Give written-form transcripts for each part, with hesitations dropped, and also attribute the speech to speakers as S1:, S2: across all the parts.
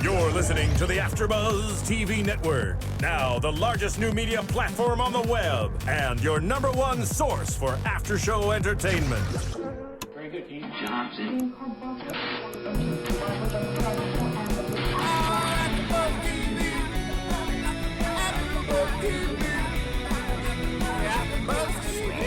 S1: You're listening to the AfterBuzz TV network, now the largest new media platform on the web, and your #1 source for after-show entertainment.
S2: Very good, Keith Johnson.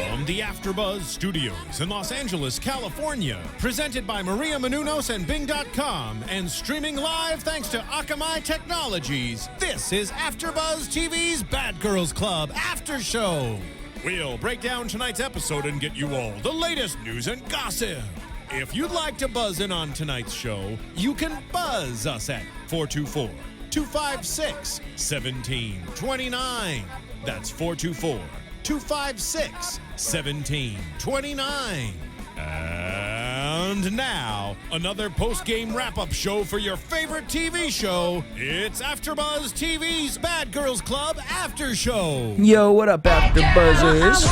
S1: From the AfterBuzz Studios in Los Angeles, California, presented by Maria Menounos and Bing.com, and streaming live thanks to Akamai Technologies, this is AfterBuzz TV's Bad Girls Club After Show. We'll break down tonight's episode and get you all the latest news and gossip. If you'd like to buzz in on tonight's show, you can buzz us at 424-256-1729. That's 424-256-1729. And now, another post-game wrap-up show for your favorite TV show. It's AfterBuzz TV's Bad Girls Club After Show.
S3: Yo, what up, AfterBuzzers?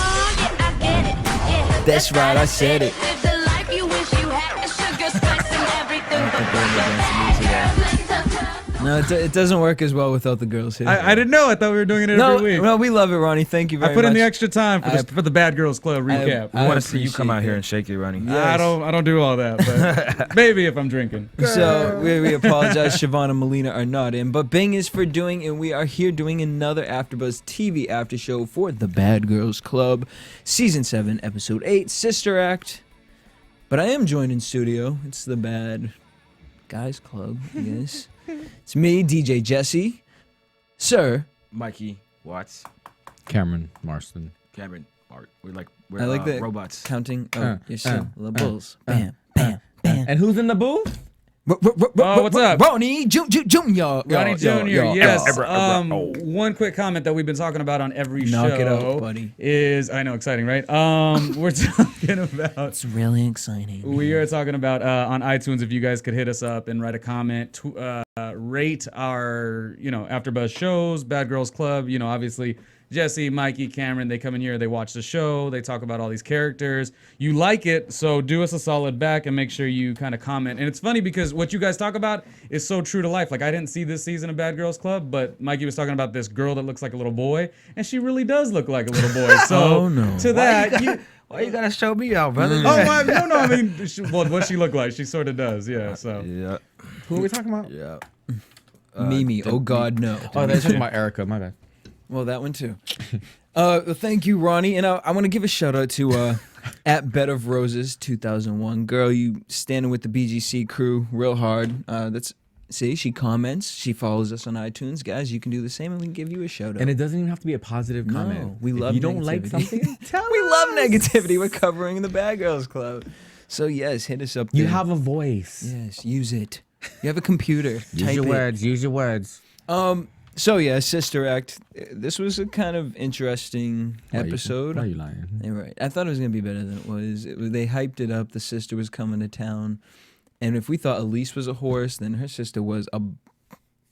S3: That's right, I said it. No, it doesn't work as well without the girls here.
S4: I didn't know. I thought we were doing it every week.
S3: No, we love it, Ronnie. Thank you very much.
S4: I put in the extra time for the Bad Girls Club recap.
S5: I want to see you come out here and shake it, Ronnie.
S4: Yes. I don't do all that, but maybe if I'm drinking.
S3: So we apologize. Siobhan and Melina are not in, but Bing is for doing, and we are here doing another AfterBuzz TV after show for the Bad Girls Club, Season 7, Episode 8, Sister Act. But I am joined in studio. It's the Bad Guys Club, I guess. It's me, DJ Jesse, Sir
S5: Mykee Wattz.
S6: Cameron Martson.
S5: Cameron Mart. We're
S3: I like the
S5: robots.
S3: Counting. You're still the bulls. Bam, bam, bam.
S6: And who's in the booth?
S4: What's up?
S3: Ronnie Jr.
S4: Ronnie Jr. Yes. One quick comment that we've been talking about on every show.
S3: Knock it out, buddy.
S4: Is, I know, exciting, right? We're talking about.
S3: It's really exciting.
S4: We are talking about on iTunes. If you guys could hit us up and write a comment, rate our AfterBuzz shows, Bad Girls Club. Obviously. Jesse, Mykee, Cameron, they come in here, they watch the show, they talk about all these characters. You like it, so do us a solid back and make sure you kind of comment. And it's funny because what you guys talk about is so true to life. Like, I didn't see this season of Bad Girls Club, but Mykee was talking about this girl that looks like a little boy, and she really does look like a little boy. So to that,
S5: why you gotta show me out, brother?
S4: No, I mean, what she looked like, she sort of does, yeah. So
S5: Yeah.
S6: Who are we talking about?
S5: Yeah.
S3: Mimi, oh God, no.
S6: Oh, that's talking about Erica, my bad.
S3: Well, that one too. Thank you, Ronnie. And I want to give a shout out to at Bed of Roses 2001. Girl, you standing with the BGC crew real hard. See, she comments. She follows us on iTunes. Guys, you can do the same and we can give you a shout out.
S6: And it doesn't even have to be a positive comment.
S3: No, we love
S6: if you
S3: negativity.
S6: don't like something, tell
S3: we
S6: us.
S3: love negativity. We're covering the Bad Girls Club. So, yes, hit us up there.
S6: You have a voice.
S3: Yes, use it. You have a computer.
S6: Use your words. Use your words.
S3: So yeah, Sister Act. This was a kind of interesting episode.
S6: Why are you lying?
S3: You're right. I thought it was gonna be better than it was. They hyped it up. The sister was coming to town, and if we thought Elease was a horse, then her sister was a bull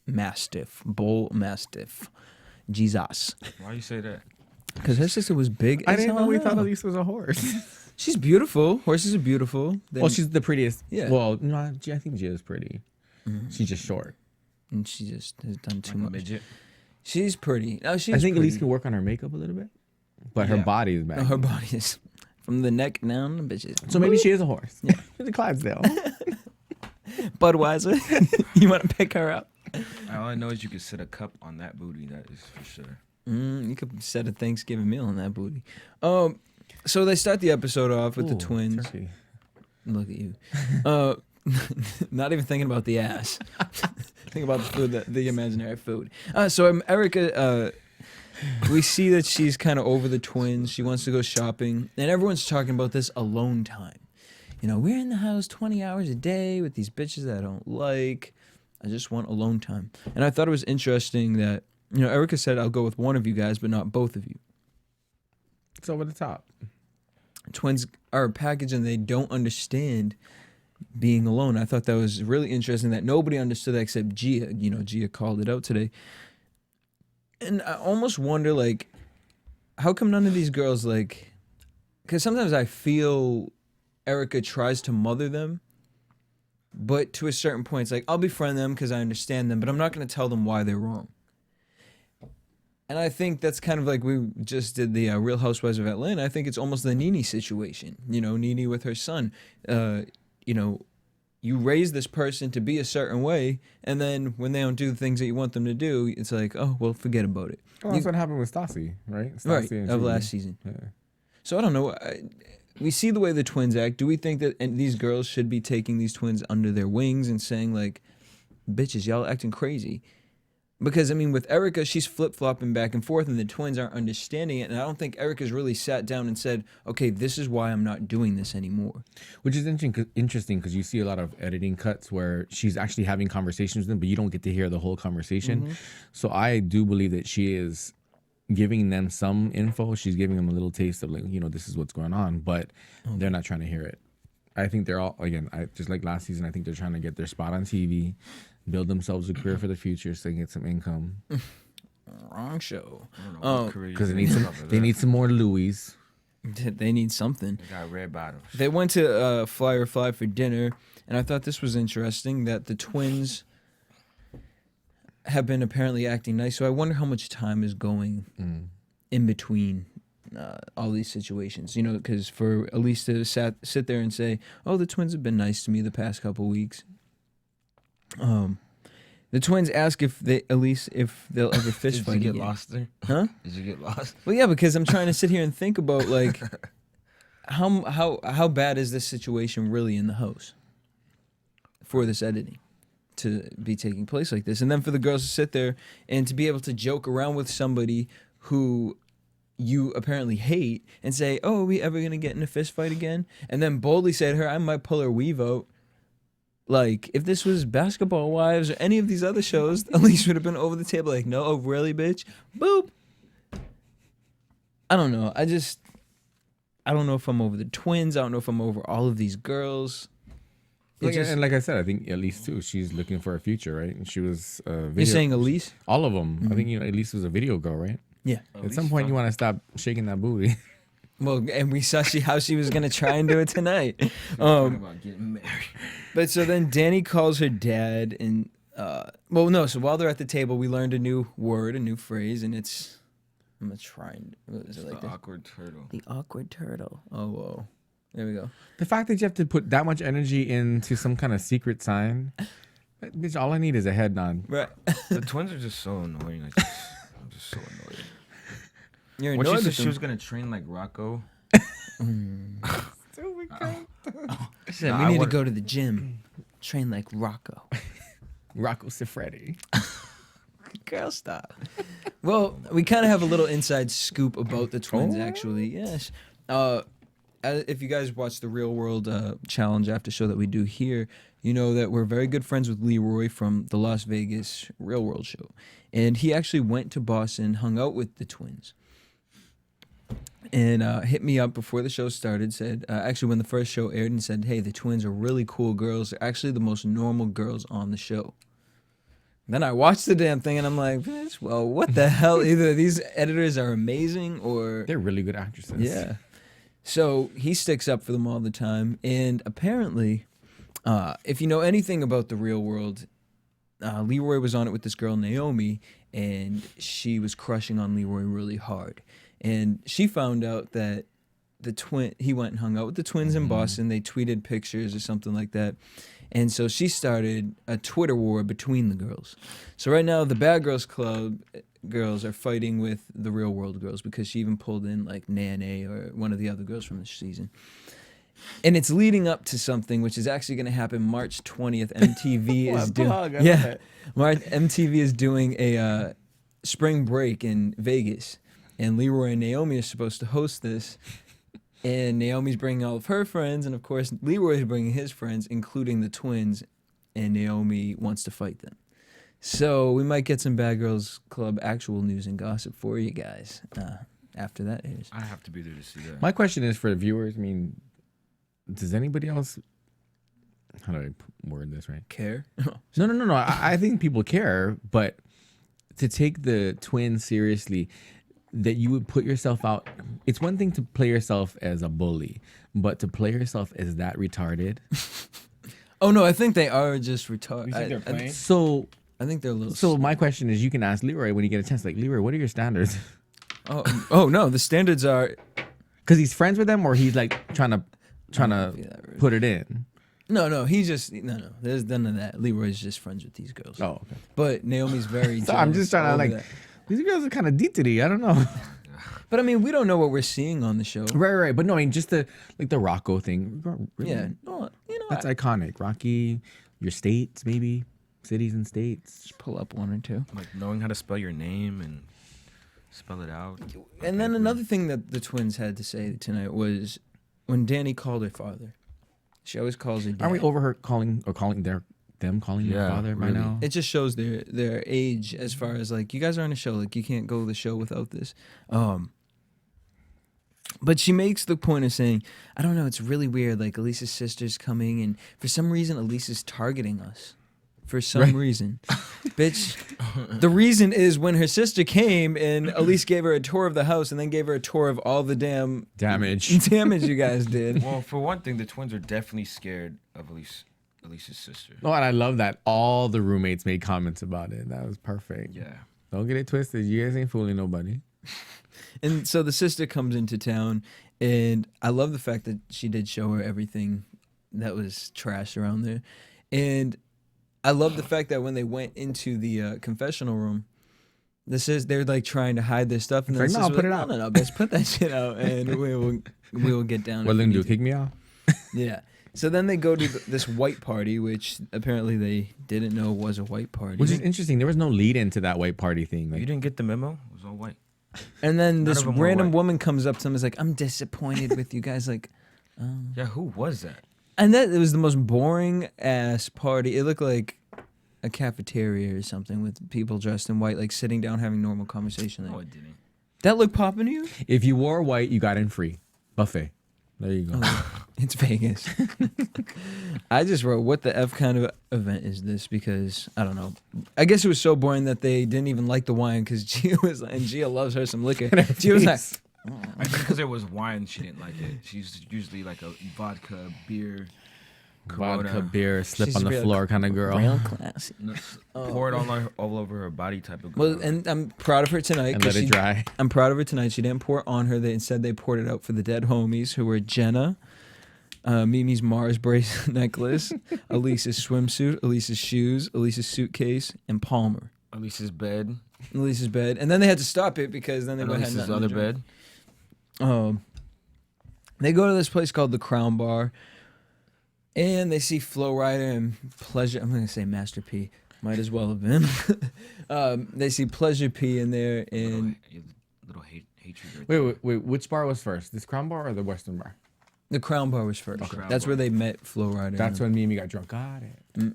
S3: mastiff. Jesus.
S5: Why you say that?
S3: Because her sister was big.
S6: I didn't know we thought Elease was a horse.
S3: She's beautiful. Horses are beautiful.
S6: Well, she's the prettiest.
S3: Yeah.
S6: Well, no, I think she is pretty.
S3: Mm-hmm.
S6: She's just short.
S3: And she just has done too
S5: Like a
S3: much.
S5: midget.
S3: She's pretty. No, she's
S6: I think
S3: pretty.
S6: Elease can work on her makeup a little bit, but her body is bad.
S3: No, her body is from the neck down, bitches.
S6: So maybe she is a horse.
S3: Yeah.
S6: The Clydesdale.
S3: Budweiser, you want to pick her up?
S5: All I know is you can set a cup on that booty. That is for sure.
S3: You could set a Thanksgiving meal on that booty. So they start the episode off with the twins.
S6: Turkey.
S3: Look at you. Not even thinking about the ass. Think about the food, the imaginary food. So Erica, we see that she's kind of over the twins. She wants to go shopping, and everyone's talking about this alone time. We're in the house 20 hours a day with these bitches that I don't like. I just want alone time. And I thought it was interesting that Erica said, "I'll go with one of you guys, but not both of you."
S6: It's over the top.
S3: Twins are a package, and they don't understand being alone. I thought that was really interesting that nobody understood that except Gia. Gia called it out today. And I almost wonder, how come none of these girls, because sometimes I feel Erica tries to mother them, But to a certain point, it's like, I'll befriend them because I understand them, but I'm not going to tell them why they're wrong. And I think that's kind of like we just did the Real Housewives of Atlanta. I think it's almost the Nene situation. You know, Nene with her son. You know, you raise this person to be a certain way, and then when they don't do the things that you want them to do, it's like, oh, well, forget about it.
S6: Well, that's what happened with Stassi, right? Stassi
S3: Right,
S6: and
S3: of
S6: Julie.
S3: last season.
S6: Yeah.
S3: So I don't know. We see the way the twins act. Do we think that these girls should be taking these twins under their wings and saying, like, bitches, y'all acting crazy? Because, I mean, with Erica, she's flip-flopping back and forth, and the twins aren't understanding it. And I don't think Erica's really sat down and said, okay, this is why I'm not doing this anymore.
S6: Which is interesting because you see a lot of editing cuts where she's actually having conversations with them, but you don't get to hear the whole conversation. So I do believe that she is giving them some info. She's giving them a little taste of, like, you know, this is what's going on, but they're not trying to hear it. I think they're all, again, just like last season, I think they're trying to get their spot on TV, build themselves a career for the future so they get some income.
S3: Wrong show.
S6: Because they need some more Louis.
S3: They need something.
S5: They got red bottoms.
S3: They went to Fly or Fly for dinner, and I thought this was interesting that the twins have been apparently acting nice. So I wonder how much time is going in between all these situations. You know, because for Elease to sit there and say, oh, the twins have been nice to me the past couple weeks. The twins ask Elease if they'll ever fish fight
S5: Did you
S3: again.
S5: get lost there?
S3: Huh?
S5: Did you get lost?
S3: Well, yeah, because I'm trying to sit here and think about, like, how bad is this situation really in the house for this editing to be taking place like this, and then for the girls to sit there and to be able to joke around with somebody who you apparently hate and say, oh, are we ever gonna get in a fist fight again? And then boldly say to her, I might pull her weave out. Like, if this was Basketball Wives or any of these other shows, Elease would have been over the table like, no, oh, really, bitch? Boop. I don't know. I don't know if I'm over the twins. I don't know if I'm over all of these girls.
S6: And like I said, I think Elease too, she's looking for a future, right? And she was
S3: You're saying Elease?
S6: all of them. I think, you know, Elease was a video girl, right?
S3: Yeah.
S6: At some point, you want to stop shaking that booty.
S3: Well, and we saw how she was going to try and do it tonight.
S5: About getting married.
S3: But so then Danny calls her dad and, so while they're at the table, we learned a new word, a new phrase, and it's, I'm going to try and, what is it like
S5: The
S3: this?
S5: awkward turtle.
S3: The awkward turtle. Oh, whoa. There we go.
S6: The fact that you have to put that much energy into some kind of secret sign, bitch, all I need is a head nod.
S3: Right.
S5: The twins are just so annoying. I'm just so annoyed.
S3: You're
S5: When
S3: annoyed
S5: she said
S3: with
S5: she
S3: them.
S5: was gonna train like Rocco.
S3: She said,
S5: Nah,
S3: we
S5: I
S3: need to
S5: wanna-
S3: go to the gym, train like Rocco.
S6: Rocco Siffredi.
S3: Girl, stop. Well, we kind of have a little inside scoop about the twins, actually. Yes. If you guys watch the Real World Challenge after show that we do here, you know that we're very good friends with Leroy from the Las Vegas Real World show. And he actually went to Boston, hung out with the twins, and hit me up before the show started, said, actually when the first show aired, and said, hey, the twins are really cool girls. They're actually the most normal girls on the show. Then I watched the damn thing, and I'm like, bitch, well, what the hell? Either these editors are amazing, or...
S6: They're really good actresses.
S3: Yeah. So he sticks up for them all the time. And apparently, if you know anything about the Real World, Leroy was on it with this girl, Naomi, and she was crushing on Leroy really hard. And she found out that he went and hung out with the twins in Boston. They tweeted pictures or something like that. And so she started a Twitter war between the girls. So right now, the Bad Girls Club girls are fighting with the Real World girls because she even pulled in like Nene or one of the other girls from this season. And it's leading up to something which is actually going to happen March 20th. MTV is doing MTV is doing a spring break in Vegas, and Leroy and Naomi are supposed to host this. And Naomi's bringing all of her friends, and of course Leroy's bringing his friends, including the twins, and Naomi wants to fight them. So we might get some Bad Girls Club actual news and gossip for you guys after that airs.
S5: I have to be there to see that.
S6: My question is for the viewers, I mean, does anybody else, how do I word this right?
S3: Care?
S6: No. I think people care, but to take the twins seriously, that you would put yourself out. It's one thing to play yourself as a bully, but to play yourself as that retarded.
S3: Oh no, I think they are just retarded.
S5: You think they're playing?
S6: So
S3: I think they're a little.
S6: So my question is, you can ask Leroy when you get a chance. Like, Leroy, what are your standards?
S3: Oh no, the standards are.
S6: Because he's friends with them, or he's like trying to
S3: be that rude.
S6: put it in.
S3: No. He's just no. There's none of that. Leroy's just friends with these girls.
S6: Oh, okay.
S3: But Naomi's very.
S6: So I'm just trying to
S3: over
S6: like.
S3: that.
S6: These girls are kind of deep-titty. I don't know.
S3: But I mean, we don't know what we're seeing on the show.
S6: Right. But no, I mean, just the Rocco thing. Really,
S3: Yeah. No,
S6: that's iconic. Rocky, your states, maybe cities and states.
S3: just pull up one or two.
S5: Like knowing how to spell your name and spell it out.
S3: And then another thing that the twins had to say tonight was when Danny called her father. She always calls her dad.
S6: Are we over her calling them calling their father by
S5: really.
S6: now?
S3: It just shows their age as far as like, you guys are on a show, like you can't go to the show without this. But she makes the point of saying, I don't know, it's really weird, like Elise's sister's coming and for some reason Elise is targeting us. For some reason. Bitch, the reason is when her sister came and Elise gave her a tour of the house and then gave her a tour of all the damage you guys did.
S5: Well, for one thing, the twins are definitely scared of Elise's sister.
S6: Oh, and I love that all the roommates made comments about it. That was perfect.
S5: Yeah.
S6: Don't get it twisted. You guys ain't fooling nobody.
S3: And so the sister comes into town, and I love the fact that she did show her everything that was trash around there. And I love the fact that when they went into the confessional room, they're like trying to hide their stuff, and then
S6: It's like, no, put it out.
S3: No, bitch, put that shit out, and we will get down.
S6: What
S3: if
S6: are they
S3: we
S6: gonna do?
S3: need to.
S6: Kick me out?
S3: Yeah. So then they go to this white party, which apparently they didn't know was a white party.
S6: Which is interesting. There was no lead into that white party thing. Like,
S5: You didn't get the memo? It was all white.
S3: And then this
S5: of them were
S3: random
S5: white.
S3: woman comes up to him and is like, I'm disappointed with you guys. Like,
S5: Yeah, who was that?
S3: and that it was the most boring ass party. It looked like a cafeteria or something with people dressed in white, like sitting down having normal conversation.
S5: No,
S3: Like,
S5: it didn't.
S3: that looked popping to you?
S6: if you wore white, you got in free. Buffet. There you go.
S3: It's Vegas. I just wrote, what the F kind of event is this? Because, I don't know. I guess it was so boring that they didn't even like the wine because Gia was like, and Gia loves her some liquor. Gia was like,
S5: I think because there was wine, she didn't like it. She's usually like a vodka, beer,
S6: Vodka,
S5: Corona.
S6: beer, slip
S3: She's
S6: on the
S3: real-
S6: floor kind of girl.
S3: real classy.
S5: pour it all over her body type of girl.
S3: Well, and I'm proud of her tonight.
S6: And
S3: 'cause
S6: let it dry.
S3: I'm proud of her tonight. She didn't pour it on her. Instead, they poured it out for the dead homies who were Jenna, Mimi's Mars bracelet necklace, Elise's swimsuit, Elise's shoes, Elise's suitcase, and Palmer.
S5: Elise's bed.
S3: Elise's bed. And then they had to stop it because then they
S5: And
S3: went
S5: Elise's
S3: nothing to
S5: other
S3: drink.
S5: bed.
S3: They go to this place called the Crown Bar, and they see Flo Rida and Pleasure. I'm gonna say Master P. Might as well have been. They see Pleasure P in there, and
S5: Little hatred. Right
S6: Wait. Which bar was first? This Crown Bar or the Western Bar?
S3: the Crown Bar was first.
S5: Crown
S3: That's
S5: Bar.
S3: where they met Flo Rida.
S6: That's when Mimi got drunk. Got it.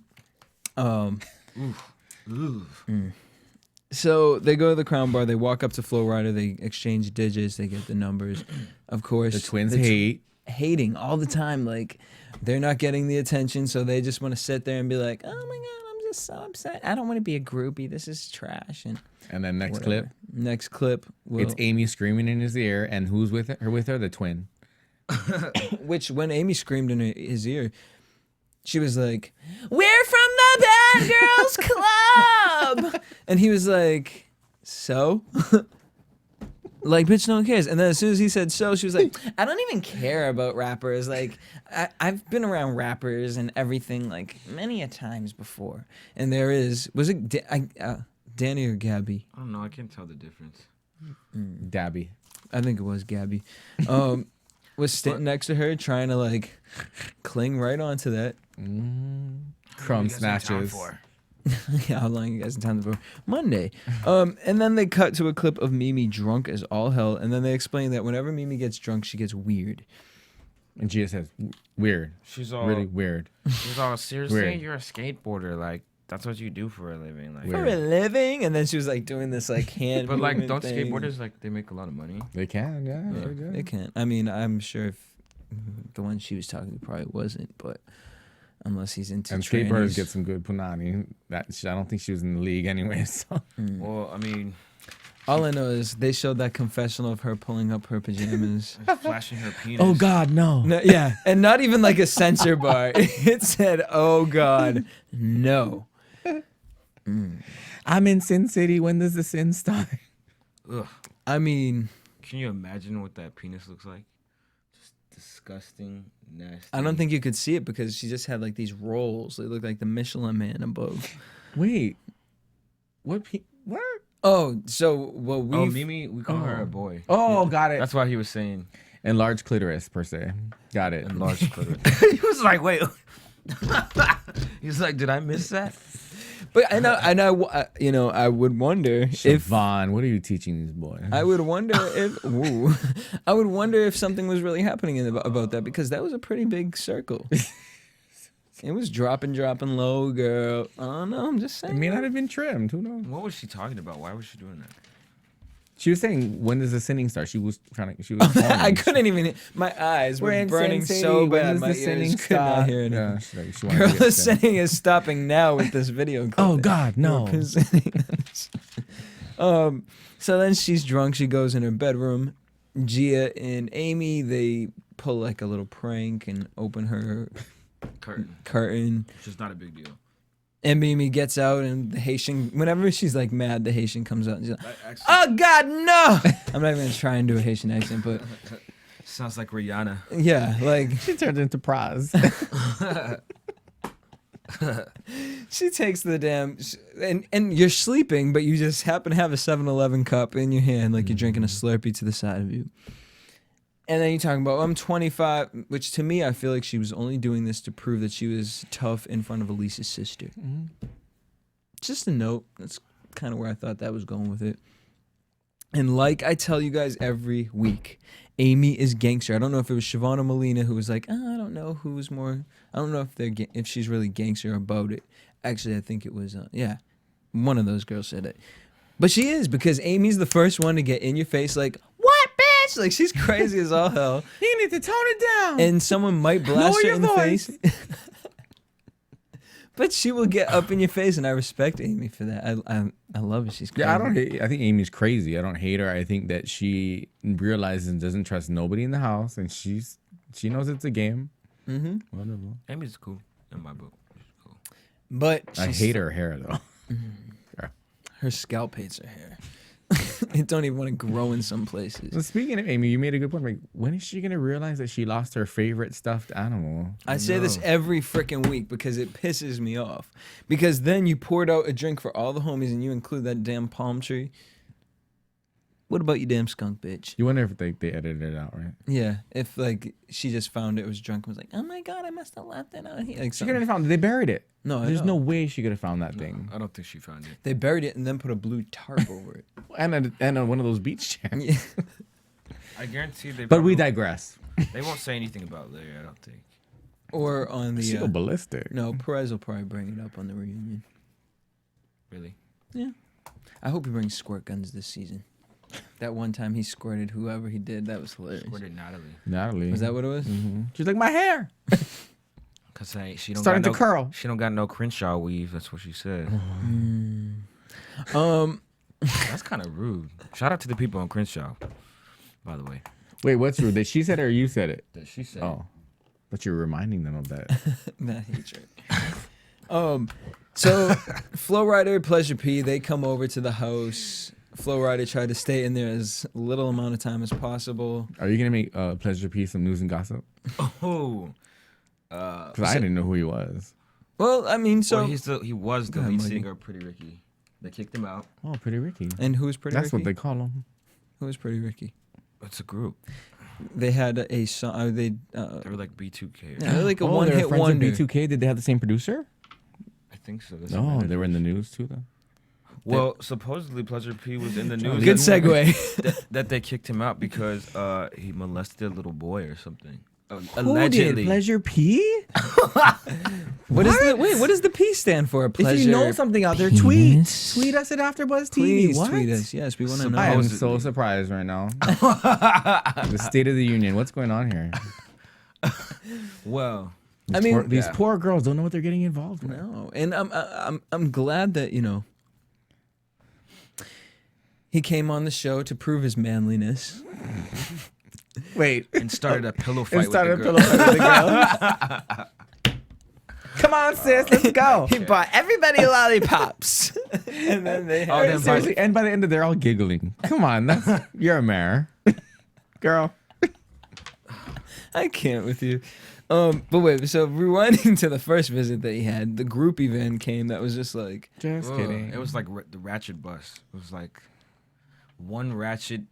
S3: So they go to the Crown Bar. They walk up to Flo Rida. They exchange digits. They get the numbers. Of course,
S6: The twins hate.
S3: hating all the time. Like they're not getting the attention, so they just want to sit there and be like, "Oh my god, I'm just so upset. I don't want to be a groupie. This is trash." And
S6: And then next
S3: whatever.
S6: clip,
S3: Next clip.
S6: it's Amy screaming in his ear, and who's with her? With her, the twin.
S3: Which when Amy screamed in his ear, she was like, "We're from the Bad Girls Club," and he was like, "So." Like, bitch, no one cares. And then as soon as he said so, she was like, I don't even care about rappers. Like, I've been around rappers and everything, like, many a times before. And there is, was it Danny or Gabby?
S5: I don't know. I can't tell the difference.
S6: Dabby.
S3: I think it was Gabby. Was sitting next to her trying to, like, cling right onto that.
S6: Crumb snatches.
S3: Yeah, how long you guys in time for? Monday. And then they cut to a clip of Mimi drunk as all hell. And then they explain that whenever Mimi gets drunk, she gets weird.
S6: And Gia says, weird.
S5: She's all
S6: Really weird.
S5: She's all seriously.
S6: Weird.
S5: You're a skateboarder. Like that's what you do for a living. Like,
S3: For a living? And then she was like doing this like hand
S5: but like,
S3: movement
S5: don't
S3: thing.
S5: skateboarders like they make a lot of money?
S6: They can, yeah. They're good.
S3: They can't. I mean, I'm sure if the one she was talking to probably wasn't, but unless he's into
S6: And
S3: trannies.
S6: skateboarders get some good punani. I don't think she was in the league anyway. So
S5: Well, I mean,
S3: All I know is they showed that confessional of her pulling up her pajamas.
S5: Flashing her penis.
S6: Oh God, no.
S3: No, yeah, and not even like a censor bar. It said, "Oh God, no."
S6: I'm in Sin City. When does the sin start?
S5: Ugh.
S3: I mean,
S5: Can you imagine what that penis looks like? Just disgusting, nasty.
S3: I don't think you could see it because she just had like these rolls. They look like the Michelin Man above.
S6: Wait, what? What?
S3: Oh, so well, we.
S5: Oh, Mimi, we call her a boy.
S6: Oh, got it.
S5: That's why he was saying
S6: Enlarged clitoris per se. Got it.
S5: enlarged clitoris. He was like, wait. He's like, did I miss that?
S3: But I would wonder if
S6: Siobhan, what are you teaching these boys?
S3: I would wonder if I would wonder if something was really happening about that because that was a pretty big circle. It was dropping low, girl. I don't know. I'm just saying.
S6: It may not have been trimmed. Who knows?
S5: What was she talking about? Why was she doing that?
S6: She was saying, when does the sinning start? She was trying to. She was.
S3: I couldn't even. My eyes were burning so bad. My ears could not hear anything.
S6: Yeah, she wanted
S3: Girl,
S6: to
S3: the
S6: get sin.
S3: sinning is stopping now with this video clip.
S6: Oh God, no.
S3: Presenting us. So then she's drunk. She goes in her bedroom. Gia and Amy, they pull like a little prank and open her curtain.
S5: Which is not a big deal.
S3: And Mimi gets out, and the Haitian, whenever she's like mad, the Haitian comes out and she's like, "Oh God, no!" I'm not even gonna try and do a Haitian accent, but
S5: Sounds like Rihanna.
S3: yeah, like
S6: She turned into Praz.
S3: she takes the damn, and you're sleeping, but you just happen to have a 7-Eleven cup in your hand, like you're drinking a Slurpee to the side of you. And then you're talking about, I'm 25, which to me, I feel like she was only doing this to prove that she was tough in front of Elease's sister. Mm-hmm. Just a note. That's kind of where I thought that was going with it. And like I tell you guys every week, Amy is gangster. I don't know if it was Siobhan or Melina who was like, I don't know who was more. I don't know if she's really gangster about it. Actually, I think it was, one of those girls said it. But she is, because Amy's the first one to get in your face like, what, bitch? Like, she's crazy as all hell.
S6: You need to tone it down.
S3: And someone might blast
S6: Lower
S3: her
S6: your
S3: in the
S6: voice.
S3: face. But she will get up in your face, and I respect Amy for that. I love it. She's crazy.
S6: Yeah, I think Amy's crazy. I don't hate her. I think that she realizes and doesn't trust nobody in the house, and she knows it's a game. Mm-hmm. Whatever.
S5: Amy's cool in my book. She's cool.
S3: But
S6: I hate her hair though.
S3: her scalp hates her hair. It don't even want to grow in some places.
S6: So speaking of Amy, you made a good point. Like, when is she gonna realize that she lost her favorite stuffed animal?
S3: I say this every freaking week because it pisses me off. Because then you poured out a drink for all the homies and you include that damn palm tree. What about you damn skunk bitch?
S6: You wonder if they edited it out, right?
S3: Yeah, if like she just found it was drunk and was like, oh my God, I must have left it out here. Like,
S6: She could have found it. They buried it.
S3: No,
S6: there's no way she could have found that thing.
S5: I don't think she found it.
S3: They buried it and then put a blue tarp over it.
S6: And one of those beach chairs.
S3: Yeah.
S5: I guarantee they.
S6: But we digress.
S5: They won't say anything about Larry. I don't think.
S3: Or on the.
S6: She go ballistic.
S3: No, Perez will probably bring it up on the reunion.
S5: Really?
S3: Yeah. I hope he brings squirt guns this season. That one time he squirted whoever he did, that was hilarious.
S5: Squirted
S6: Natalie.
S3: Was that what it was?
S6: Mm-hmm. She's like, my hair.
S5: Cause she don't
S6: starting
S5: got
S6: to curl.
S5: She don't got no Crenshaw weave. That's what she said. That's kind of rude. Shout out to the people on Crenshaw, by the way.
S6: Wait, what's rude? That she said it or you said it?
S5: That she said.
S6: Oh, but you're reminding them of that.
S3: That hatred. So Flo Rida, Pleasure P, they come over to the house. Flo Rida tried to stay in there as little amount of time as possible.
S6: Are you gonna make Pleasure P some news and gossip?
S5: Oh.
S6: Because I didn't know who he was.
S3: Well, I mean, so
S5: he was the
S3: Go ahead,
S5: lead
S3: Mikey.
S5: singer of Pretty Ricky. They kicked him out.
S6: Oh, Pretty Ricky.
S3: and who was Pretty
S6: That's
S3: Ricky?
S6: what they call him.
S3: Who was Pretty Ricky?
S5: It's a group.
S3: They had a song.
S5: They were like B2K.
S3: Yeah, they're like a
S6: they were
S3: one-hit
S6: friends with
S3: wonder.
S6: B2K. Did they have the same producer?
S5: I think so. That's
S6: No,
S5: what
S6: they were in the news too, though.
S5: Well, supposedly Pleasure P was in the news.
S3: Good segue.
S5: that they kicked him out because he molested a little boy or something.
S6: Who
S5: Allegedly.
S6: did? Pleasure P?
S3: What does the P stand for? Pleasure.
S6: If you know something out there,
S3: penis?
S6: tweet us at AfterBuzz TV.
S3: Please
S6: What?
S3: tweet us. Yes, we want to know.
S6: I am
S5: Supposedly.
S6: so surprised right now. The State of the Union. What's going on here?
S5: Well,
S3: I mean,
S6: These poor girls don't know what they're getting involved with.
S3: No, and I'm glad that He came on the show to prove his manliness.
S6: Wait.
S5: And started a pillow
S6: And
S5: fight with
S6: started
S5: the
S6: a
S5: girl.
S6: pillow fight with the girl. Come on, sis, let's go.
S3: He bought everybody lollipops. And then they
S5: Oh,
S3: had
S5: them
S6: Seriously, and by the end of it, they're all giggling. Come on, you're a mare. Girl.
S3: I can't with you. But wait, so rewinding to the first visit that he had, the group event came that was just like,
S6: Just
S5: Ugh,
S6: kidding.
S5: it was like the ratchet bus. It was like one ratchet,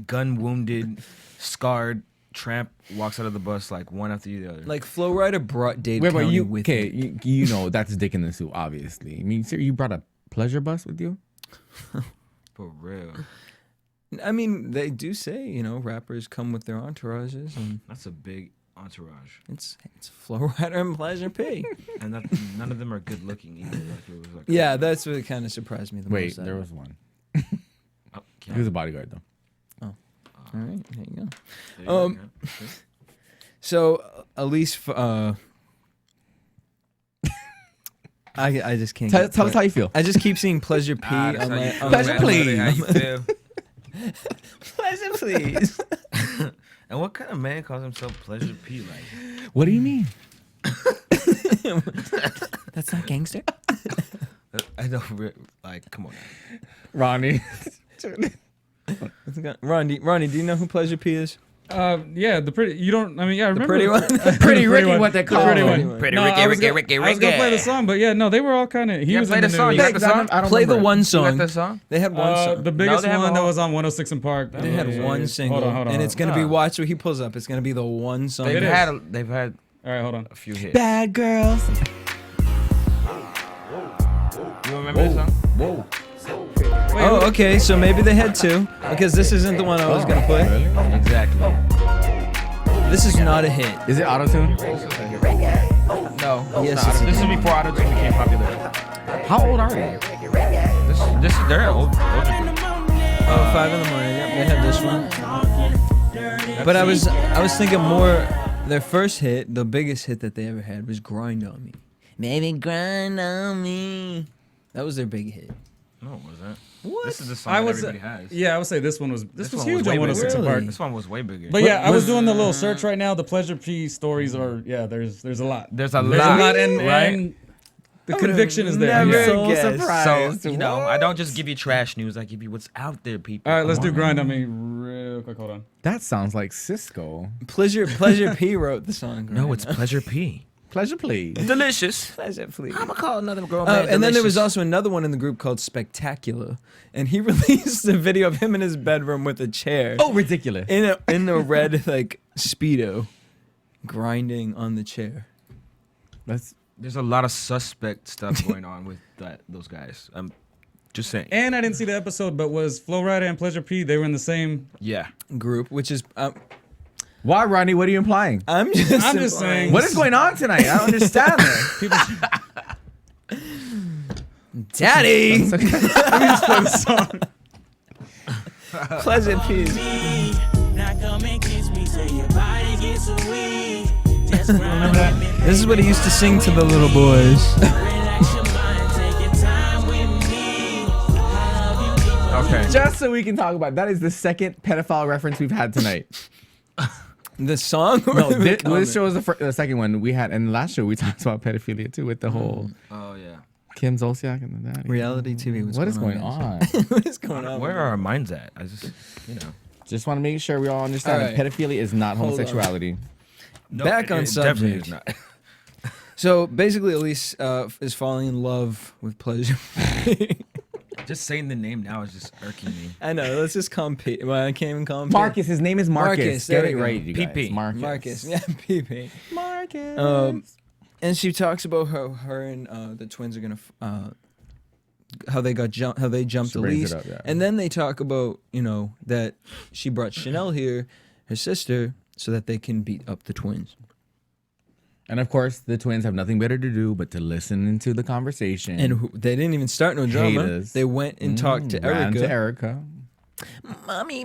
S5: gun wounded, scarred tramp walks out of the bus like one after the other.
S3: like Flo Rida brought Dade
S6: Wait, but
S3: County
S6: you
S3: with
S6: okay?
S3: him.
S6: You know that's dick in the suit, obviously. I mean, sir, you brought a pleasure bus with you?
S5: For real.
S3: I mean, they do say, rappers come with their entourages, and
S5: That's a big entourage.
S3: it's Flo Rida and Pleasure P.
S5: And none of them are good looking either. Like, it was like,
S3: Yeah, that's what kind of surprised me the
S6: Wait,
S3: most.
S6: there was one.
S5: Oh,
S6: He was a bodyguard though.
S3: All right, there you go.
S5: there you go, yeah. See?
S3: So, Elease, I just can't.
S6: Tell
S3: get
S6: us how you feel.
S3: I just keep seeing Pleasure P
S5: Ah,
S3: on
S5: that's how
S3: my.
S5: you feel,
S3: on
S6: Pleasure,
S3: my-
S6: please.
S5: How you feel?
S3: Pleasure, please.
S5: And what kind of man calls himself Pleasure P? Like,
S6: What do you mean?
S3: That's not gangster.
S5: I don't like. Come on.
S6: Ronnie.
S3: Ronnie, do you know who Pleasure P is?
S4: Yeah, the pretty. You don't. I mean, yeah, I remember
S3: pretty one?
S6: Pretty Ricky,
S4: one.
S6: what they
S4: The
S6: call
S4: pretty
S6: him.
S4: one.
S5: Pretty
S4: No,
S5: Ricky,
S4: I was
S5: Ricky,
S4: gonna- I was gonna play the
S5: Ricky.
S4: song, but yeah, no, they were all kind of. He
S5: Yeah,
S4: was
S5: play
S4: in
S5: the
S4: the
S5: song.
S4: news.
S5: You got the song?
S6: I don't
S3: Play the
S6: remember.
S3: one
S5: You
S3: song.
S5: got the song?
S3: They had one song.
S4: The biggest
S5: they have
S4: one that
S5: all-
S4: was on 106 in Park.
S3: They had one single,
S4: Hold on.
S3: and it's gonna be
S5: Huh.
S3: watch what he pulls up. It's gonna be the one song.
S5: They've
S4: It is.
S5: had
S4: All right, hold on.
S5: a few hits.
S6: Bad girls.
S5: You remember the song?
S6: Whoa.
S3: Oh, okay. So maybe they had two, because this isn't the one I was gonna play.
S5: Exactly.
S3: This is not a hit.
S6: Is it auto-tune?
S5: No.
S3: Yes, it's a
S5: This is before auto-tune became popular.
S6: How old are they?
S5: This is they're older group.
S3: 5 in the morning. Yep, they had this one. But I was thinking more. Their first hit, the biggest hit that they ever had, was "Grind on Me." Baby, grind on me. That was their big hit.
S5: No, it wasn't.
S3: What?
S5: This is the song
S4: I
S5: that
S4: was.
S5: everybody has.
S4: Yeah, I would say this one was. This was
S5: one
S4: huge
S5: way
S4: on 106 in
S3: bigger.
S4: Park.
S3: Really?
S5: This one was way bigger.
S4: But yeah, I was
S3: was-
S4: doing the little search right now. The Pleasure P stories are. Yeah, there's a lot.
S5: There's a
S4: There's
S5: lot,
S4: a lot, and
S5: right?
S4: the conviction is there.
S3: never
S4: Yeah.
S3: So
S6: guessed.
S3: surprised.
S5: So, I don't just give you trash news. I give you what's out there, people.
S4: All right, let's do grind on me real quick. Hold on.
S6: That sounds like Cisco.
S3: Pleasure P wrote the song.
S5: No,
S3: Grind
S5: it's
S3: On Me.
S5: Pleasure P.
S6: Pleasure, please.
S5: Delicious.
S3: Pleasure, please.
S5: I'm gonna call another girl man.
S3: And then there was
S5: delicious.
S3: also another one in the group called Spectacular, and he released a video of him in his bedroom with a chair
S6: Oh, ridiculous.
S3: in a red like speedo, grinding on the chair.
S5: There's a lot of suspect stuff going on with those guys. I'm just saying.
S4: And I didn't see the episode, but was Flo Rida and Pleasure P? They were in the same.
S5: Yeah.
S3: Group, which is
S6: Why, Ronnie? What are you implying?
S3: I'm just
S4: implying-
S3: saying.
S6: What is going on tonight? I don't understand this.
S4: People,
S3: Daddy?
S4: let me just play the song.
S3: Pleasure P.
S7: Now come and kiss me, say your body gets so weak. Just
S3: Remember that? This is what he used to sing to the little boys.
S7: relax your mind, take your time with me. I love you,
S5: Okay.
S6: Just so we can talk about it, that is the second pedophile reference we've had tonight.
S3: The song? Or
S6: No,
S3: the
S6: this
S3: comment?
S6: show is the second one we had, and the last show we talked about pedophilia too, with the whole
S5: Oh yeah.
S6: Kim Zolciak and the daddy.
S3: Reality TV.
S6: What is going
S3: guys?
S6: on?
S3: What is going on?
S5: Where are our minds at? I just,
S6: Just want to make sure we all understand
S3: All
S6: that
S3: right.
S6: pedophilia is not
S3: Hold on.
S6: homosexuality.
S5: No,
S3: Back on
S5: it definitely is
S3: subject.
S5: not.
S3: So basically, Elease is falling in love with Pleasure.
S5: Just saying the name now is just irking me.
S3: I know. Let's just call him Pete. Well, I can't even call him
S6: Marcus, his name is Marcus.
S3: Marcus,
S6: Get
S3: there
S6: it
S3: we go.
S6: right, you guys.
S5: PP.
S6: Marcus.
S3: Marcus. Yeah, PP.
S6: Marcus.
S3: And she talks about how her and the twins are gonna how they jumped
S6: She brings
S3: Elease,
S6: it up, yeah.
S3: and then they talk about that she brought Chanel here, her sister, so that they can beat up the twins.
S6: And of course, the twins have nothing better to do but to listen into the conversation.
S3: And they didn't even start no drama.
S6: Haters.
S3: They went and talked to
S6: ran
S3: Erica.
S6: to Erica.
S3: Mommy.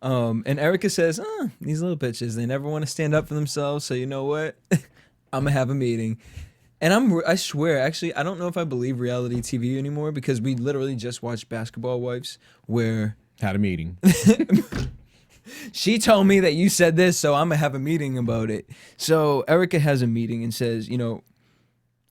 S3: And Erica says, these little bitches, they never want to stand up for themselves. So you know what? I'm gonna have a meeting. And I swear, actually, I don't know if I believe reality TV anymore because we literally just watched Basketball Wives where
S6: Had a meeting.
S3: she told me that you said this, so I'm going to have a meeting about it. So Erica has a meeting and says, you know,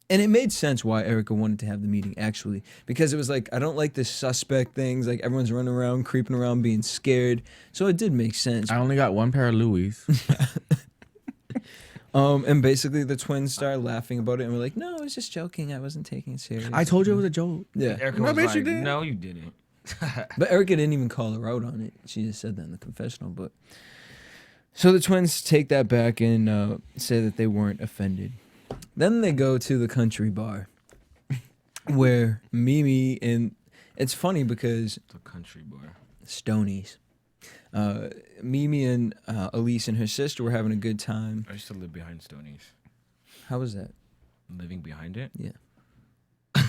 S3: and it made sense why Erica wanted to have the meeting, actually, because it was like, I don't like the suspect things, like everyone's running around, creeping around, being scared. So it did make sense.
S6: I only got one pair of Louis.
S3: And basically the twins started laughing about it and we're like, no, I was just joking. I wasn't taking it serious.
S6: I told you it was a joke.
S3: Yeah.
S5: Erica
S6: No,
S5: was
S6: bitch,
S5: like,
S6: you didn't.
S5: no, you didn't.
S3: But Erica didn't even call her out on it. She just said that in the confessional. But so the twins take that back and say that they weren't offended. Then they go to the country bar where Mimi and it's funny because
S5: The country bar.
S3: Stonies. Mimi and Elease and her sister were having a good time.
S5: I used to live behind Stonies.
S3: How was that?
S5: Living behind it?
S3: Yeah.
S5: I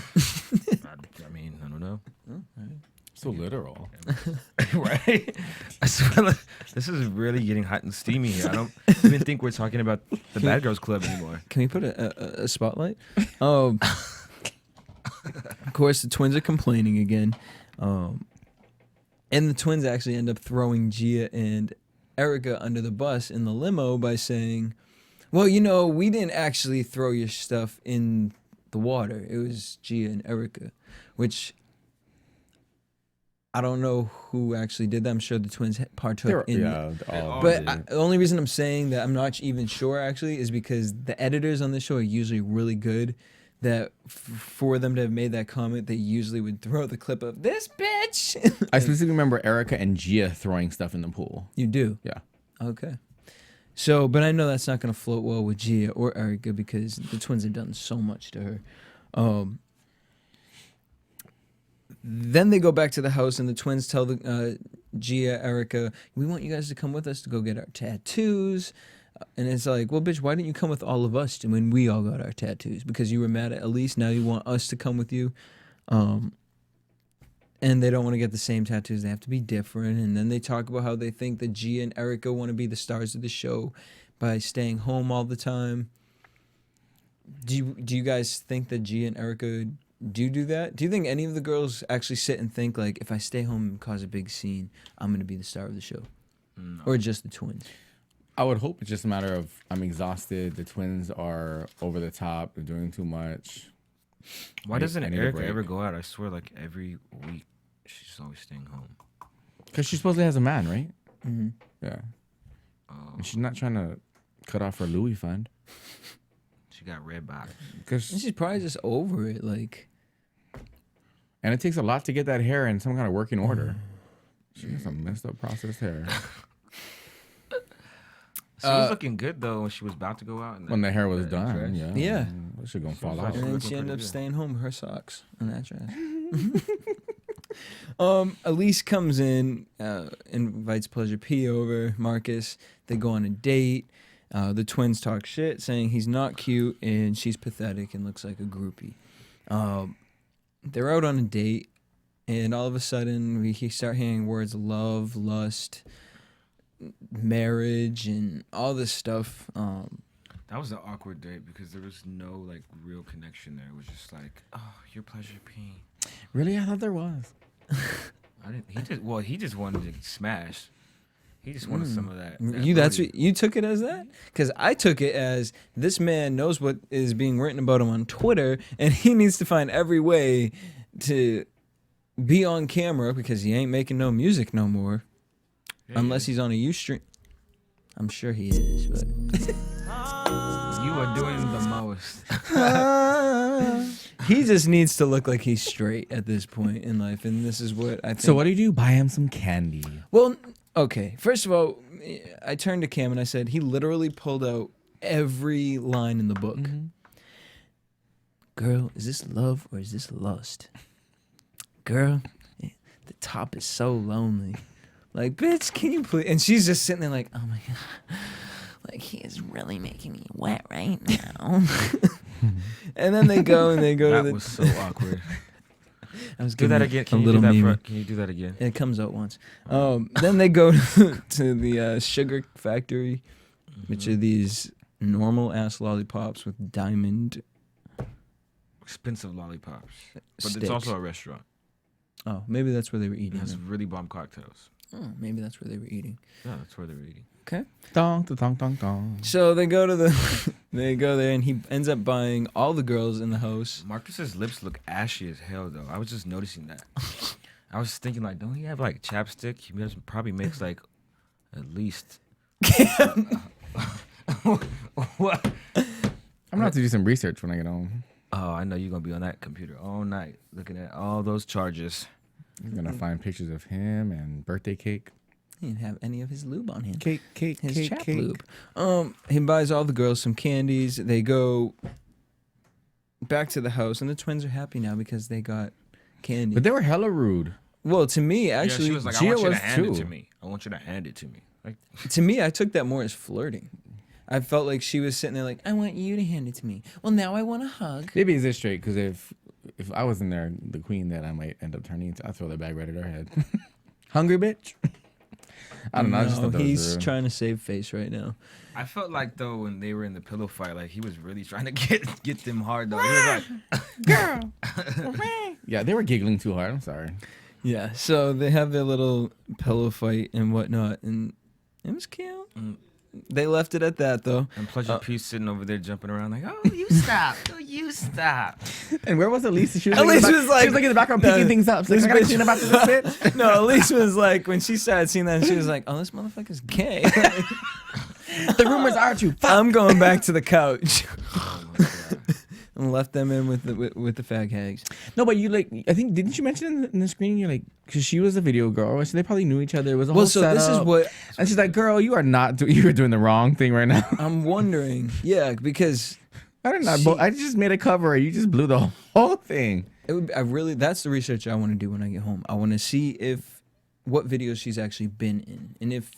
S5: mean, I don't know.
S6: So literal.
S5: Right? I swear, like, this is really getting hot and steamy here. I don't even think we're talking about the Bad Girls Club anymore.
S3: Can we put a spotlight? Of course, the twins are complaining again. And the twins actually end up throwing Gia and Erica under the bus in the limo by saying, well, you know, we didn't actually throw your stuff in the water. It was Gia and Erica, which I don't know who actually did that. I'm sure the twins partook in it. But the only reason I'm saying that I'm not even sure actually is because the editors on the show are usually really good. That for them to have made that comment, they usually would throw the clip of this bitch.
S6: I specifically remember Erica and Gia throwing stuff in the pool.
S3: You do?
S6: Yeah.
S3: Okay. So, but I know that's not going to float well with Gia or Erica because the twins have done so much to her. Then they go back to the house and the twins tell the Gia, Erica, we want you guys to come with us to go get our tattoos. And it's like, well, bitch, why didn't you come with all of us when we all got our tattoos? Because you were mad at Elease. Now you want us to come with you. And they don't want to get the same tattoos. They have to be different. And then they talk about how they think that Gia and Erica want to be the stars of the show by staying home all the time. Do you guys think that Gia and Erica do that? Do you think any of the girls actually sit and think, like, if I stay home and cause a big scene, I'm going to be the star of the show? No. Or just the twins?
S6: I would hope it's just a matter of I'm exhausted. The twins are over the top. They're doing too much.
S5: Why doesn't Erica ever go out? I swear, like every week, she's always staying home.
S6: Because she supposedly has a man, right?
S3: Mm-hmm.
S6: Yeah. And she's not trying to cut off her Louis fund.
S5: She got red back.
S3: She's probably just over it, like.
S6: And it takes a lot to get that hair in some kind of working order. She has some messed up processed hair.
S5: She was looking good though when she was about to go out.
S6: When the hair was done, yeah.
S3: Yeah.
S6: She gonna fall out.
S3: And then she ended up staying home with her socks and that dress. Elease comes in, invites Pleasure P over, Marcus. They go on a date. The twins talk shit, saying he's not cute and she's pathetic and looks like a groupie. They're out on a date, and all of a sudden we start hearing words love, lust, marriage, and all this stuff.
S5: That was an awkward date because there was no like real connection there. It was just like, oh, your Pleasure P.
S6: Really? I thought there was.
S5: I didn't. He just wanted to smash. He just wanted some of that.
S3: That's what you took it as that? Because I took it as this man knows what is being written about him on Twitter, and he needs to find every way to be on camera because he ain't making no music no more, unless he's on a Ustream. I'm sure he is, but
S5: you are doing the most.
S3: He just needs to look like he's straight at this point in life, and this is what I think.
S6: So what do you do? Buy him some candy.
S3: Well, okay. First of all, I turned to Cam and I said he literally pulled out every line in the book. Mm-hmm. Girl, is this love or is this lust? Girl, the top is so lonely. Like, bitch, can you please? And she's just sitting there like, oh my God. Like, he is really making me wet right now. And then they go to the...
S5: That was so awkward.
S3: I was
S5: do that again. Can you do that? Can you do that again?
S3: It comes out once. Then they go to the sugar factory, which are these normal ass lollipops with diamond
S5: expensive lollipops. But it's
S3: Sticks.
S5: also a restaurant.
S3: Oh, maybe that's where they were
S5: It
S3: eating.
S5: has
S3: them.
S5: really bomb cocktails.
S3: Oh, maybe that's where they were eating.
S5: Yeah, that's where they were eating.
S3: Okay.
S6: Dong, dong, dong, dong.
S3: So they go to the, they go there, and he ends up buying all the girls in the house.
S5: Marcus's lips look ashy as hell, though. I was just noticing that. I was thinking, like, don't he have like chapstick? He probably makes like at least. What?
S6: I'm gonna have to do some research when I get home.
S5: Oh, I know you're gonna be on that computer all night looking at all those charges.
S6: I'm gonna find pictures of him and birthday cake.
S3: He didn't have any of his lube on him.
S6: Cake,
S3: His
S6: cake,
S3: chap
S6: cake.
S3: lube. He buys all the girls some candies. They go back to the house, and the twins are happy now because they got candy.
S6: But they were hella rude.
S3: Well, to me, actually,
S5: yeah, she was like,
S6: Gia
S5: I want you to
S6: was
S5: hand it
S6: too.
S5: to me. I want you to hand it to me. Like,
S3: to me, I took that more as flirting. I felt like she was sitting there like, I want you to hand it to me. Well, now I want a hug.
S6: Maybe it's this straight, because if I was in there, the queen that I might end up turning into, I'd throw the bag right at her head. Hungry bitch. I don't know. I just thought that was
S3: he's
S6: rude.
S3: trying to save face right now.
S5: I felt like though when they were in the pillow fight, like he was really trying to get them hard though. He was like,
S6: Yeah, they were giggling too hard. I'm sorry.
S3: Yeah, so they have their little pillow fight and whatnot, and it was cute. They left it at that, though.
S5: and Pleasure Peace sitting over there jumping around like, oh, you stop. Oh, you stop.
S6: And where was Elease? She was
S3: Elease
S6: looking
S3: was like-
S6: she was looking in the background, picking things up. She's
S3: this
S6: like, I gotta
S3: bitch-
S6: clean up after this bitch.
S3: No, Elise was like, when she started seeing that, she was like, oh, this motherfucker's gay.
S6: The rumors are true.
S3: I'm going back to the couch.
S5: Oh my God.
S3: And left them in with the fag hags.
S6: No, but you like, I think, didn't you mention in the screening, you're like, because she was a video girl, so they probably knew each other. It was a whole
S3: Well, so this is
S6: setup.
S3: what
S6: And she's like, girl, you are not, you are doing the wrong thing right now.
S3: I'm wondering. Yeah, because
S6: I did not,
S3: She-
S6: I just made a cover and you just blew the whole thing.
S3: it would, that's the research I want to do when I get home. I want to see what videos she's actually been in, and if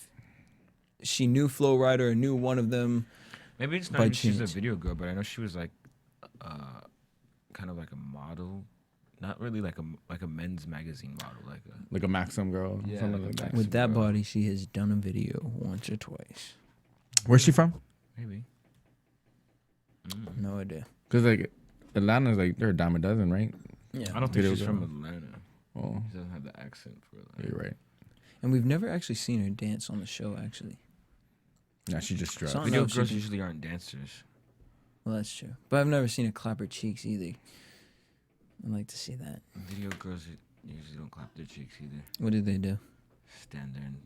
S3: she knew Flo Rida or knew one of them.
S5: Maybe it's not
S3: By
S5: even she's a
S3: chance.
S5: video girl, but I know she was like, kind of like a model, not really like a men's magazine model,
S6: Like a Maxim girl.
S5: Yeah,
S6: Something
S5: like
S6: like
S5: a
S6: that.
S3: With that
S5: bro.
S3: body, she has done a video once or twice.
S6: Where's she from?
S5: maybe.
S3: No idea.
S6: Because like Atlanta's like, they're a dime a dozen, right?
S3: Yeah,
S5: I don't think
S6: Video
S5: she's
S6: girl.
S5: from Atlanta.
S6: Oh,
S5: She doesn't have the accent for Atlanta.
S6: you're right.
S3: and we've never actually seen her dance on the show. Actually,
S6: Yeah, she just dropped.
S3: So-
S5: Video
S3: no, she
S5: girls
S3: did-
S5: usually aren't dancers.
S3: well, that's true. But I've never seen her clap her cheeks either. I'd like to see that.
S5: Video girls usually don't clap their cheeks either.
S3: What did they do?
S5: Stand there and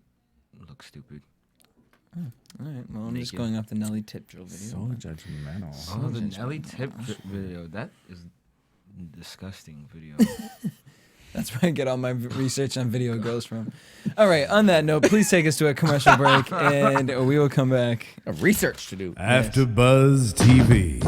S5: look stupid.
S3: All right. Well, I'm just
S5: Naked.
S3: going off the Nelly tip drill video.
S6: So judgmental.
S5: Oh, the
S3: judgmental.
S5: Nelly Tip video. That is disgusting video.
S3: That's where I get all my research on video girls from. All right. On that note, please take us to a commercial break, and we will come back.
S6: Research to do.
S1: AfterBuzz TV.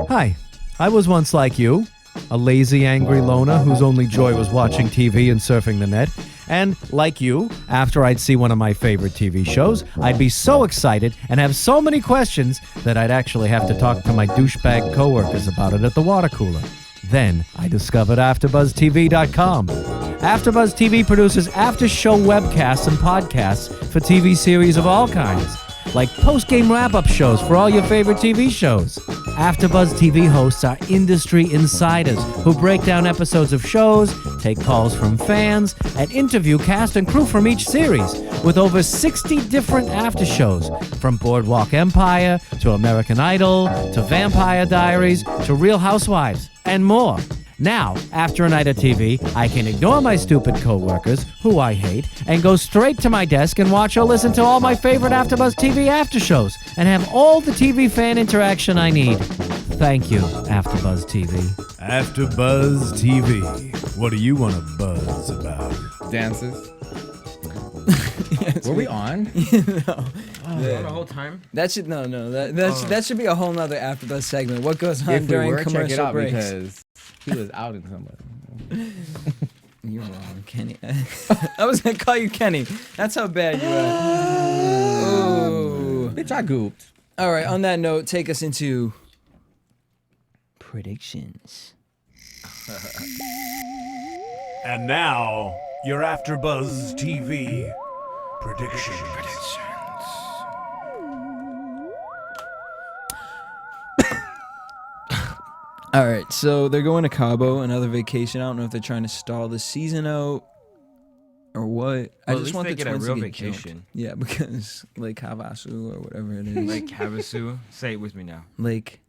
S1: Hi, I was once like you, a lazy, angry loner whose only joy was watching TV and surfing the net. And like you, after I'd see one of my favorite TV shows, I'd be so excited and have so many questions that I'd actually have to talk to my douchebag coworkers about it at the water cooler. Then I discovered AfterBuzzTV.com. AfterBuzz TV produces after-show webcasts and podcasts for TV series of all kinds, like post-game wrap-up shows for all your favorite TV shows. AfterBuzz TV hosts are industry insiders who break down episodes of shows, take calls from fans, and interview cast and crew from each series, with over 60 different after shows, from Boardwalk Empire to American Idol to Vampire Diaries to Real Housewives, and more. Now, after a night of TV, I can ignore my stupid coworkers, who I hate, and go straight to my desk and watch or listen to all my favorite AfterBuzz TV after shows, and have all the TV fan interaction I need. Thank you, AfterBuzz TV. AfterBuzz TV. What do you want to buzz about?
S6: Dances. Were we on?
S5: The whole time?
S3: That should that should be a whole nother AfterBuzz segment. What goes on
S6: If we
S3: during
S6: were, check it
S3: commercial
S6: out
S3: breaks?
S6: because he was out in somebody.
S3: You're wrong, Kenny. I was gonna call you Kenny. That's how bad you are. Oh.
S6: Bitch, I gooped.
S3: All right. On that note, take us into predictions.
S1: And now, your AfterBuzz TV predictions.
S3: All right, so they're going to Cabo, another vacation. I don't know if they're trying to stall the season out or what. I just want the
S5: get a
S3: twins
S5: real
S3: to get
S5: vacation.
S3: jumped. Yeah, because Lake Havasu or whatever it is.
S5: Lake Havasu. Say it with me now.
S3: Lake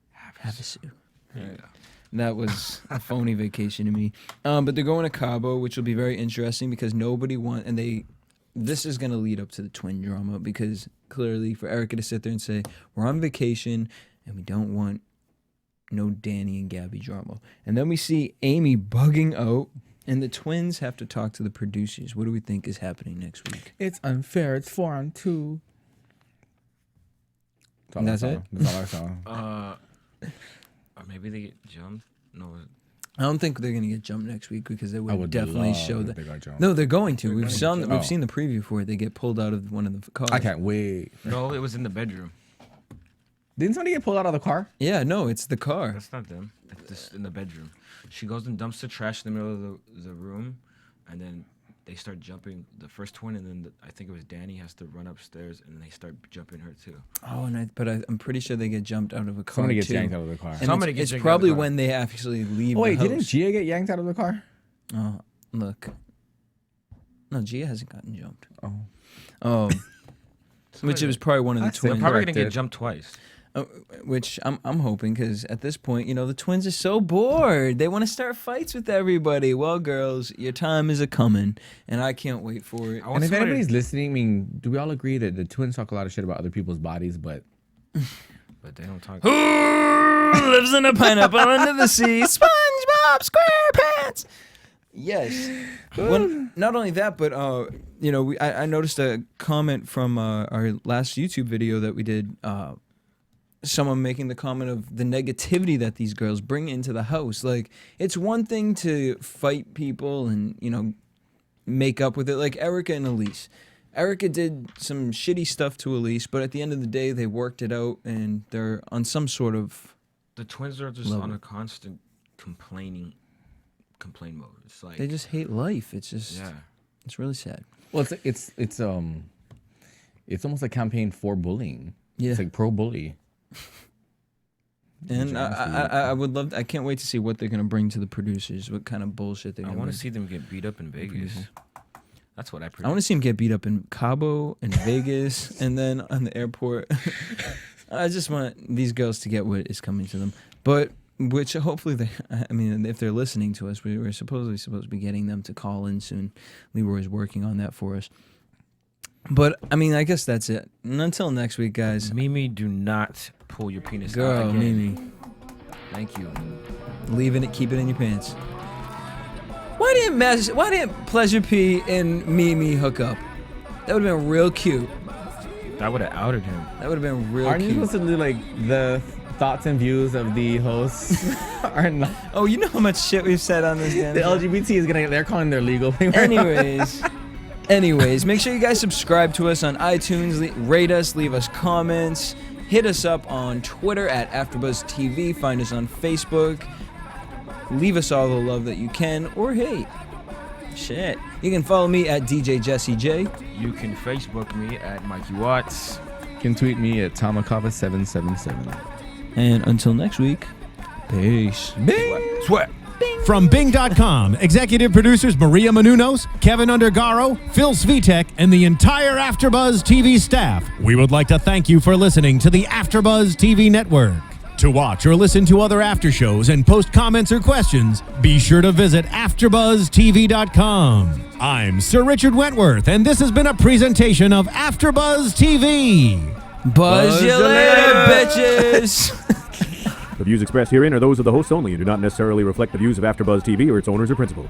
S3: Havasu.
S5: There you go.
S3: That was a phony vacation to me. But they're going to Cabo, which will be very interesting because nobody wants, and this is going to lead up to the twin drama because clearly for Erica to sit there and say, we're on vacation and we don't want no Danny and Gabby drama. And then we see Amy bugging out and the twins have to talk to the producers. What do we think is happening next week?
S6: It's unfair. It's 4-on-2.
S3: And that's it?
S6: That's all I saw.
S5: Or maybe they get jumped. No.
S3: I don't think they're going to get jumped next week because they
S6: I
S3: would
S6: would
S3: definitely
S6: love
S3: show
S6: if
S3: that.
S6: they got jumped.
S3: No, they're going to. We've
S6: Oh.
S3: seen the preview for it. They get pulled out of one of the cars.
S6: I can't wait.
S5: No, it was in the bedroom.
S6: Didn't somebody get pulled out of the car?
S3: Yeah, no, it's the car.
S5: That's not them. It's just in the bedroom. She goes and dumps the trash in the middle of the room, and then they start jumping the first twin, and then I think it was Danny has to run upstairs, and they start jumping her too.
S3: Oh, but I'm pretty sure they get jumped out of a car
S6: Somebody gets
S3: too.
S6: yanked out of the car.
S3: And
S5: Somebody gets
S3: it's
S5: yanked out of
S3: probably
S5: the car.
S3: when they actually leave.
S6: Oh, wait,
S3: the
S6: didn't
S3: house.
S6: Gia get yanked out of the car?
S3: Oh, look. No, Gia hasn't gotten jumped.
S6: Oh.
S3: Oh, which it was probably one of the
S6: That's
S3: twins.
S5: Probably gonna get
S6: Corrected.
S5: jumped twice.
S3: Which I'm hoping because at this point, the twins are so bored. They want to start fights with everybody. Well, girls, your time is a coming, and I can't wait for it.
S6: And if anybody's listening, I mean, do we all agree that the twins talk a lot of shit about other people's bodies, but
S5: But they don't talk.
S3: Who lives in a pineapple under the sea? SpongeBob SquarePants. Yes. Not only that, but I noticed a comment from our last YouTube video that we did. Someone making the comment of the negativity that these girls bring into the house. Like, it's one thing to fight people and make up with it. Like Erica and Elease. Erica did some shitty stuff to Elease, but at the end of the day, they worked it out and they're on some sort of.
S5: The twins are just
S3: level.
S5: on a constant complain mode. It's like
S3: They just hate life. It's just.
S5: yeah.
S3: It's really sad.
S6: well, it's almost a campaign for bullying.
S3: Yeah.
S6: It's like pro bully.
S3: And I would love. I can't wait to see what they're gonna bring to the producers. What kind of bullshit they're
S5: I
S3: gonna.
S5: want
S3: bring.
S5: to see them get beat up in Vegas. That's what I
S3: I want to
S5: predict.
S3: see him get beat up in Cabo and Vegas, and then on the airport. I just want these girls to get what is coming to them, but which hopefully they. I mean, if they're listening to us, we're supposed to be getting them to call in soon. Leroy's working on that for us. But I mean, I guess that's it. And until next week, guys.
S5: Mimi, do not pull your penis out
S3: Girl,
S5: again.
S3: Mimi,
S5: Thank you.
S3: leaving it, keep it in your pants. Why didn't Pleasure P and Mimi hook up? That would have been real cute.
S5: That would have outed him.
S3: That would have been real
S6: Aren't you
S3: cute.
S6: supposed to do like the thoughts and views of the hosts? Are not.
S3: Oh, you know how much shit we've said on this damn
S6: The
S3: show.
S6: LGBT is they're calling their legal.
S3: Anyways, make sure you guys subscribe to us on iTunes, rate us, leave us comments, hit us up on Twitter at AfterBuzz TV, find us on Facebook, leave us all the love that you can or hate. Shit. You can follow me at DJ Jesse J.
S5: You can Facebook me at Mykee Wattz.
S6: You can tweet me at Tamakava777.
S3: And until next week, peace.
S5: Sweat.
S1: From Bing.com, executive producers Maria Menounos, Kevin Undergaro, Phil Svitek, and the entire AfterBuzz TV staff, we would like to thank you for listening to the AfterBuzz TV network. To watch or listen to other after shows and post comments or questions, be sure to visit AfterBuzzTV.com. I'm Sir Richard Wentworth, and this has been a presentation of AfterBuzz TV.
S3: Buzz you later, bitches.
S8: The views expressed herein are those of the hosts only and do not necessarily reflect the views of AfterBuzz TV or its owners or principals.